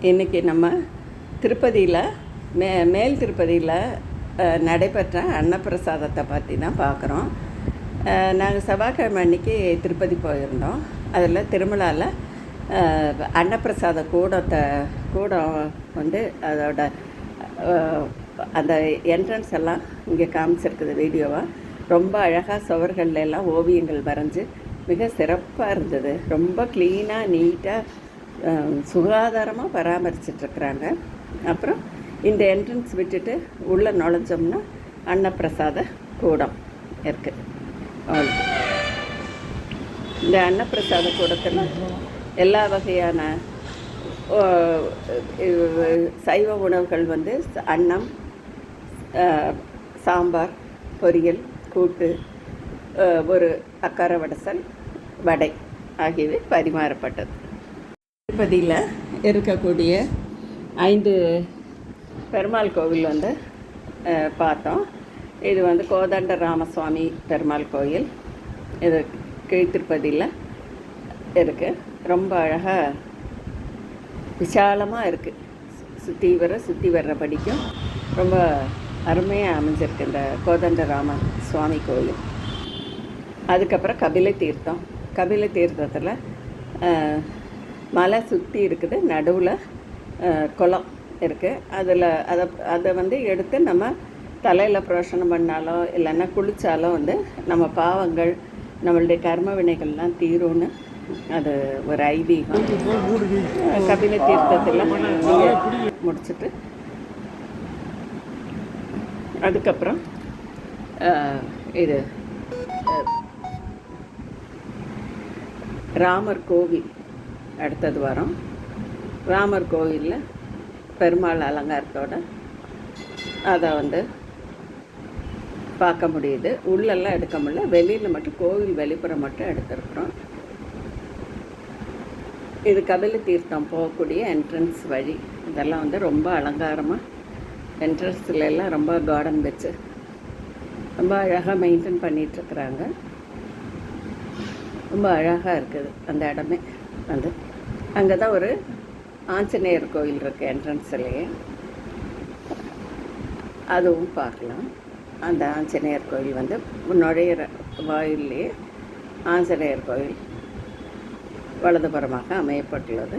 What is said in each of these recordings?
இன்றைக்கி நம்ம திருப்பதியில் மேல் திருப்பதியில் நடைபெற்ற அன்னப்பிரசாதத்தை பற்றி தான் பார்க்குறோம். நாங்கள் செவ்வாய்க்கிழமை அன்றைக்கி திருப்பதி போயிருந்தோம். அதில் திருமலாவில் அன்னப்பிரசாத கூடம் வந்து அதோட அந்த என்ட்ரன்ஸ் எல்லாம் இங்கே காமிச்சிருக்குது வீடியோவாக. ரொம்ப அழகாக சுவர்கள்ல எல்லாம் ஓவியங்கள் வரைஞ்சி மிக சிறப்பாக இருந்தது. ரொம்ப க்ளீனாக நீட்டாக சுகாதாரமாக பராமரிச்சிட்ருக்குறாங்க. அப்புறம் இந்த என்ட்ரன்ஸ் விட்டுட்டு உள்ளே நுழைஞ்சோம்னா அன்னப்பிரசாத கூடம் இருக்குது. இந்த அன்னப்பிரசாத கூடத்தில் எல்லா வகையான சைவ உணவுகள் வந்து அன்னம், சாம்பார், பொரியல், கூட்டு, ஒரு அக்கார வடசல், வடை ஆகியவை பரிமாறப்பட்டது. திருப்பதியில் இருக்கக்கூடிய 5 பெருமாள் கோவில் வந்து பார்த்தோம். இது வந்து கோதண்ட ராமசுவாமி பெருமாள் கோயில். இது கீழ்த்திருப்பதியில் இருக்குது. ரொம்ப அழகாக விசாலமாக இருக்குது. சுற்றி வர்றபடிக்கும் ரொம்ப அருமையாக அமைஞ்சிருக்கு இந்த கோதண்ட ராம சுவாமி கோயில். அதுக்கப்புறம் கபில தீர்த்தத்தில் மலை சுற்றி இருக்குது. நடுவில் குளம் இருக்குது. அதை வந்து எடுத்து நம்ம தலையில் புரோஷனம் பண்ணாலோ இல்லைன்னா குளித்தாலோ வந்து நம்ம பாவங்கள், நம்மளுடைய கர்ம வினைகள்லாம் தீரும்னு அது ஒரு ஐதீகம். கபில தீர்த்தத்தில் முடிச்சுட்டு அதுக்கப்புறம் இது ராமர் கோவில் அடுத்தது வரோம். ராமர் கோவிலில் பெருமாள் அலங்காரத்தோடு அதை வந்து பார்க்க முடியுது. உள்ளெல்லாம் எடுக்க முடியல. வெளியில் மட்டும் கோவில் வெளிப்புறம் மட்டும் எடுத்துருக்குறோம். இது கபில தீர்த்தம் போகக்கூடிய என்ட்ரன்ஸ் வழி. இதெல்லாம் வந்து ரொம்ப அலங்காரமாக என்ட்ரன்ஸில் எல்லாம் ரொம்ப கார்டன் வச்சு ரொம்ப அழகாக மெயின்டைன் பண்ணிகிட்ருக்குறாங்க. ரொம்ப அழகாக இருக்குது அந்த இடமே. வந்து அங்கே தான் ஒரு ஆஞ்சநேயர் கோயில் இருக்குது என்ட்ரன்ஸ்லேயே. அதுவும் பார்க்கலாம். அந்த ஆஞ்சநேயர் கோயில் வந்து நுழையிற வாயிலே ஆஞ்சநேயர் கோயில் வலதுபுறமாக அமையப்பட்டுள்ளது.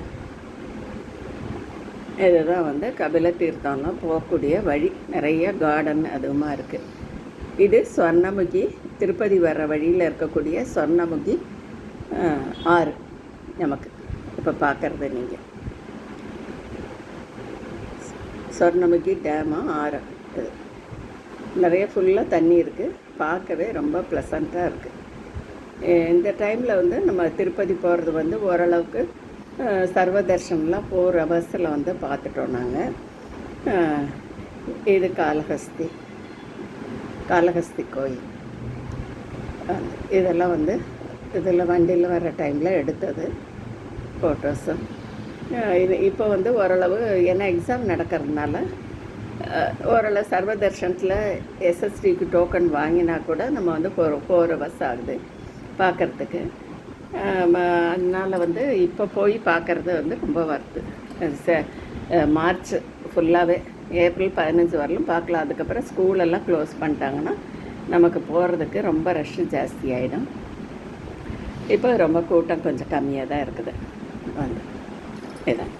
இதுதான் வந்து கபில தீர்த்தம்னா போகக்கூடிய வழி. நிறைய கார்டன் அதுவுமா இருக்குது. இது சொர்ணமுகி, திருப்பதி வர்ற வழியில் இருக்கக்கூடிய சொர்ணமுகி ஆறு நமக்கு இப்போ பார்க்குறது. நீங்கள் சொர்ணமுகி டேமா ஆறு இது நிறைய ஃபுல்லாக தண்ணி இருக்குது. பார்க்கவே ரொம்ப ப்ளசண்ட்டாக இருக்குது. இந்த டைமில் வந்து நம்ம திருப்பதி போகிறது வந்து ஓரளவுக்கு சர்வ தர்ஷனம்லாம் 4 ஹவர்ஸில் வந்து பார்த்துட்டோம் நாங்கள். இது காளஹஸ்தி கோயில். இதெல்லாம் வந்து இதில் வண்டியில் வர்ற டைமில் எடுத்தது ஃபோட்டோஸும். இது இப்போ வந்து ஓரளவு ஏன்னா எக்ஸாம் நடக்கிறதுனால ஓரளவு சர்வ தர்ஷனத்தில் எஸ்எஸ்டிக்கு டோக்கன் வாங்கினா கூட நம்ம வந்து 4 ஹவர்ஸ் ஆகுது பார்க்குறதுக்கு. அதனால் வந்து இப்போ போய் பார்க்குறது வந்து ரொம்ப வருது. மார்ச் ஃபுல்லாகவே ஏப்ரல் 15 வரலும் பார்க்கலாம். அதுக்கப்புறம் ஸ்கூலெல்லாம் க்ளோஸ் பண்ணிட்டாங்கன்னா நமக்கு போகிறதுக்கு ரொம்ப ரஷ்ஷு ஜாஸ்தி ஆகிடும். இப்போ ரொம்ப கூட்டம் கொஞ்சம் கம்மியாக தான் இருக்குது. வந்து இதான்